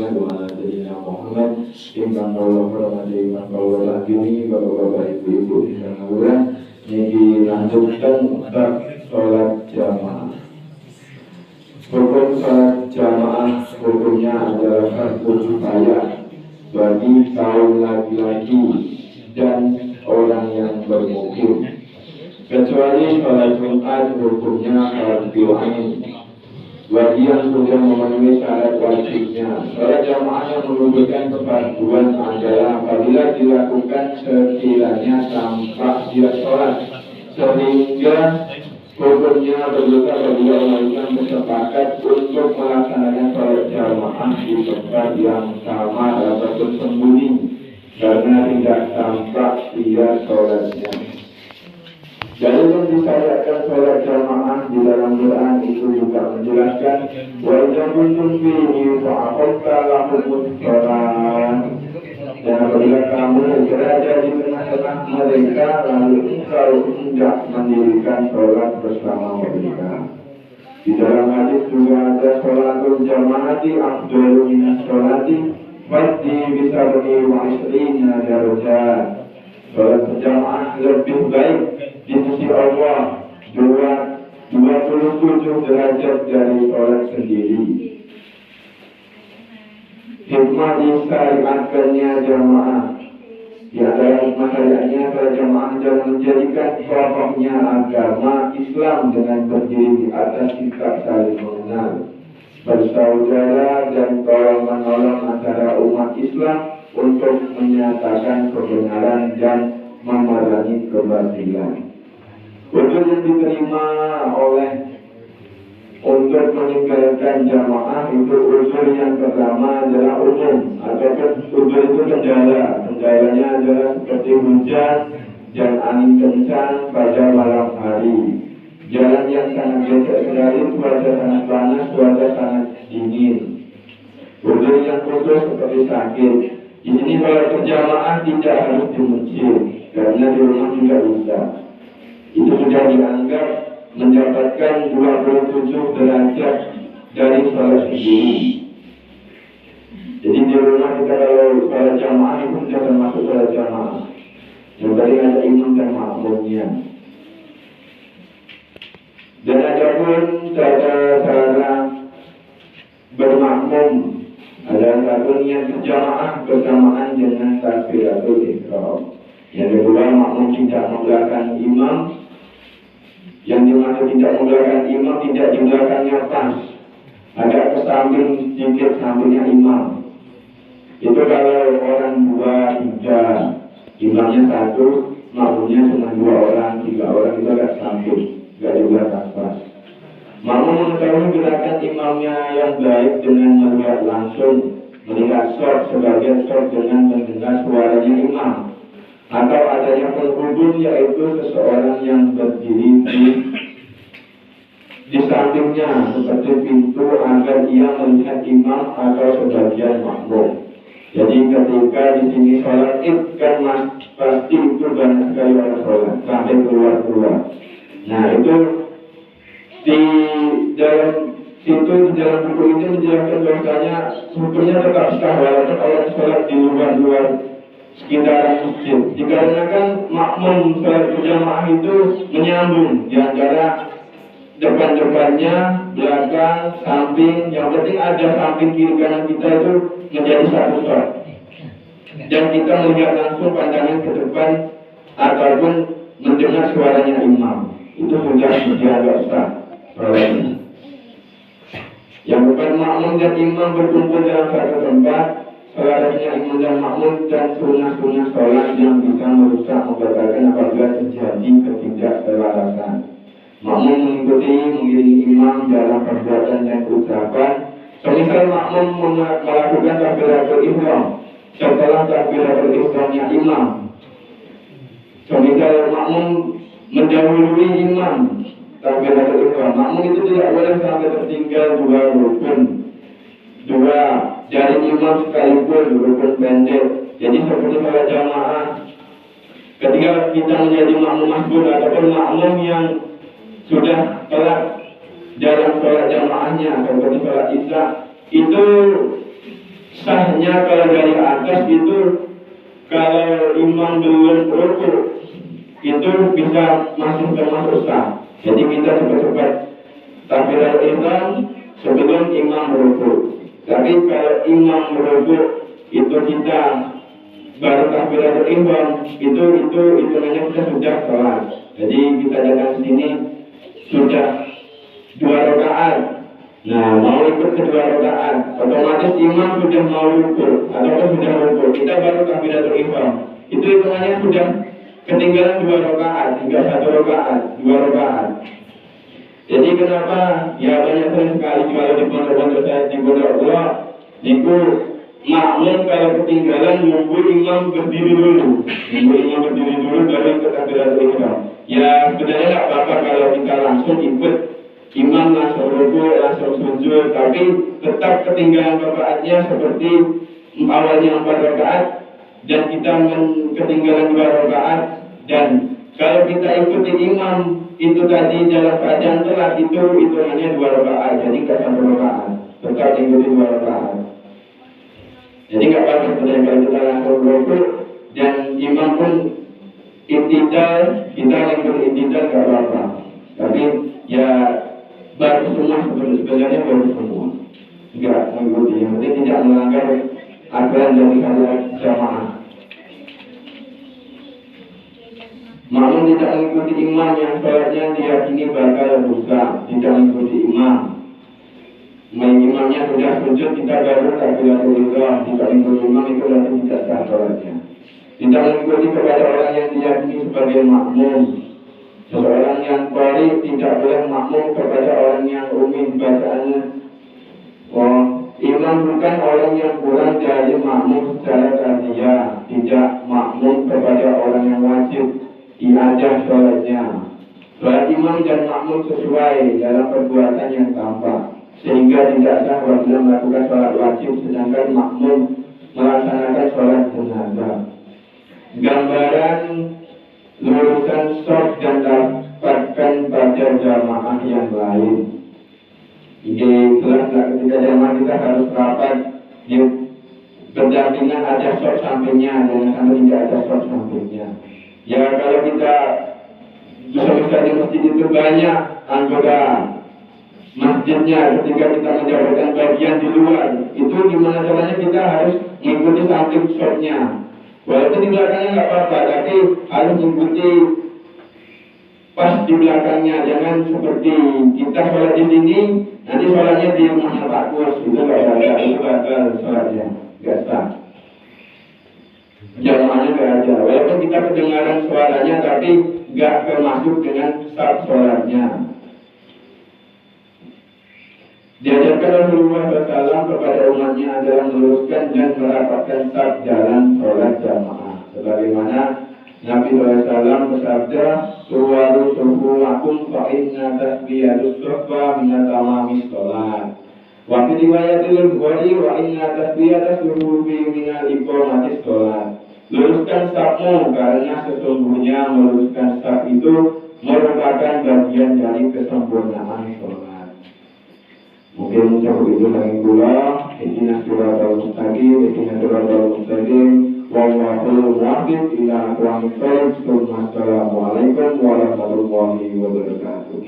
Muhammad wa ala sayyidina Muhammad. Ingkang kawula hormati, ingkang kawula langgengi, Bapak-bapak, Ibu-ibu ingkang kawula niki lanjutkan bab salat jamaah. Hukum salat jamaah hukumnya adalah fardu kifayah bagi kaum laki-laki dan orang yang bermukim. Kecuali salat Jumat hukumnya fardu ain bagi yang sudah memenuhi syarat wajibnya. Salat jamaah yang menunjukkan kefarduan adalah apabila dilakukan sekiranya tanpa dia sholat, sehingga hukumnya berupa kedua orang yang bersepakat untuk melaksanakan salat jamaah di tempat yang sama ataupun sembunyi karena tidak tampak dia sholatnya. Dalil yang disyariatkan salat jamaah di dalam Quran itu juga menjelaskan wa idza kuntum fihi fa'aqta lahumus shalah. Dan apabila kamu berada di tengah-tengah mereka lalu engkau hendak mendirikan salat bersama mereka. Di dalam hadis juga ada salatul jamaati afdalu minas salati fadhi bisabri wa isrina darajat. Salat berjamaah lebih baik di sisi Allah 27 derajat dari sholat sendiri. Hikmah disyariatkannya jamaah di antara hikmah syariatnya sholat jamaah dan menjadikan pokoknya agama Islam dengan berdiri di atas sikap saling mengenal, bersaudara dan tolong menolong antara umat Islam untuk menyatakan kebenaran dan memerangi kebatilan. Uzur yang diterima oleh untuk meninggalkan jamaah itu uzur yang pertama adalah umum ataupun uzur itu kendala. Kendalanya adalah seperti hujan dan angin kencang pada malam hari, jalan yang sangat becek sekali, cuaca sangat panas, cuaca sangat dingin. Uzur yang khusus seperti sakit. Di sini kalau berjamaah tidak harus di masjid, karena di rumah juga bisa. Itu sudah dianggap mendapatkan 27 derajat dari sholat sendiri. Jadi di rumah kita kalau sholat jamaah itu sudah termasuk sholat jamaah. Yang tadi ada imam dan makmumnya. Dan ada pun cara bermakmum. Ada satu niat berjamaah bersamaan dengan takbiratul ihram. Yang kedua, makmum tidak membelakang imam. Yang dimaksud tidak membelakang imam tidak di belakangnya pas, agak ke samping sedikit sampingnya imam. Itu kalau orang 2, 3, imamnya 1, makmumnya cuma 2 orang, 3 orang, itu agak samping, agak di belakang pas. Makmum mengetahui gerakan imamnya yang baik dengan melihat langsung, melihat short sebagai short dengan mendengar suaranya imam, atau adanya penghubung yaitu seseorang yang berdiri di sampingnya seperti pintu agar ia melihat imam atau sebagian makmum. Jadi ketika di sini sholat id kan pasti itu banyak sekali orang sholat sampai keluar. Nah itu di dalam buku ini menjelaskan bahwasanya hukumnya tetap sah walaupun orang sholat di luar sekitaran masjid. Dikarenakan makmum sholat berjamaah itu menyambung di antara depan-depannya, belakang, samping. Yang penting ada samping kiri kanan kita itu menjadi satu sholat. Dan kita melihat langsung pandangan ke depan ataupun mendengar suaranya imam. Itu sudah dianggap sah. Yang bukan makmum dan imam berkumpul dalam satu tempat, seharusnya imam dan makmum dan sunnah-sunnah sholat yang bisa merusak membatalkan apabila terjadi ketidakselarasan. Makmum mengiringi imam dalam perbuatan dan ucapan. Semisal makmum melakukan takbiratul ihram setelah takbiratul ihramnya imam. Semisal makmum mendahului imam takbiratul ihram, makmum itu tidak boleh sampai tertinggal 2 rukun, 2 dari imam sekalipun rukun pendek. Jadi seperti sholat jamaah, ketika kita menjadi makmum masbur ataupun makmum yang sudah telat dalam sholat jamaahnya seperti sholat isya, itu Artinya kalau dari atas itu, kalau imam belum rukuk itu bisa masih termasuk sah. Jadi kita cepat-cepat takbiratul ihram sebelum imam rukuk. Tapi kalau imam rukuk itu kita baru takbiratul ihram, itu namanya kita sudah sholat. Jadi kita datang sini sudah 2 rakaat. Nah, mau ikut kedua rakaat, otomatis imam sudah mau rukuk atau sudah rukuk, kita baru takbiratul ihram. Itu hitungannya sudah ketinggalan 2 rakaat, tinggal 1 rakaat, 2 rakaat. Jadi kenapa? Ya banyak sekali kalau di pondok-pondok saya di Pondok Allah, niku makmum kalau ketinggalan nunggu imam berdiri dulu, baru ikut takbiratul ihram. Ya sebenarnya nggak apa-apa kalau kita langsung ikut imam langsung rukuk, langsung sujud, tapi tetap ketinggalan rakaatnya seperti awalnya 4 rakaat dan kita ketinggalan 2 rakaat. Dan kalau kita ikuti imam itu tadi dalam keadaan telat, itu hitungannya 2 rakaat, jadi nggak 1 rakaat, tetap ikuti 2 rakaat. Jadi nggak apa-apa sebenarnya kalau kita langsung rukuk dan imam pun intidal, kita ikut intidal nggak apa-apa. Tapi ya baru semua sebenarnya baru semua, enggak mengikuti, yang penting tidak melanggar aturan dari salat jamaah. Makmum tidak mengikuti imam yang sholatnya diyakini bakal dosa, tidak mengikuti imam. Imamnya sudah sujud, kita baru takbiratul ihram, tidak mengikuti imam itu berarti tidak sah sholatnya. Tidak mengikuti kepada orang yang diyakini sebagai makmum. Seorang yang qari tidak boleh makmum kepada orang yang umi bacaannya. Imam bukan orang yang kurang dari makmum secara taziyah, tidak makmum kepada orang yang wajib diajar sholatnya. Sholat imam dan makmum sesuai dalam perbuatan yang tampak, sehingga tidak sah apabila melakukan sholat wajib sedangkan makmum melaksanakan sholat jenazah. Gambaran luruskan short dan dapatkan pada jamaah yang lain. Ini jelas ketika jamaah kita harus rapat, berdampingan ada short sampingnya, jangan sampai tidak ada short sampingnya. Ya kalau kita bisa di masjid itu banyak anggota masjidnya, ketika kita menjalankan bagian di luar, itu gimana caranya kita harus mengikuti samping shortnya. Walaupun di belakangnya nggak apa-apa, tapi harus mengikuti pas di belakangnya. Jangan seperti kita sholat di sini, nanti sholatnya di rumahnya Pak Kus, itu nggak ada, itu batal sholatnya, nggak sah. Jamaahnya nggak ada. Walaupun kita kedengaran suaranya, tapi nggak termasuk dengan sah sholatnya. Diajarkan Rasulullah SAW kepada umatnya adalah meluruskan dan merapatkan saf jalan sholat jamaah. Sebagaimana Nabi SAW bersabda, "Suwaru suhuwakum fa'inna tasbiyatus sofa minatamamis sholat." Wa fi riwayatil Bukhari, "Wa inna tasbiyatas suhubi minal iqamatis sholat." Luruskan safmu karena sesungguhnya meluruskan saf itu merupakan bagian dari kesempurnaan sholat. Mungkin cukup itu dari gula. Ihdinas siratal mustaqim, ihdinas siratal mustaqim. Wallahu muwaffiq ila aqwamit thoriq. Assalamualaikum warahmatullahi wabarakatuh.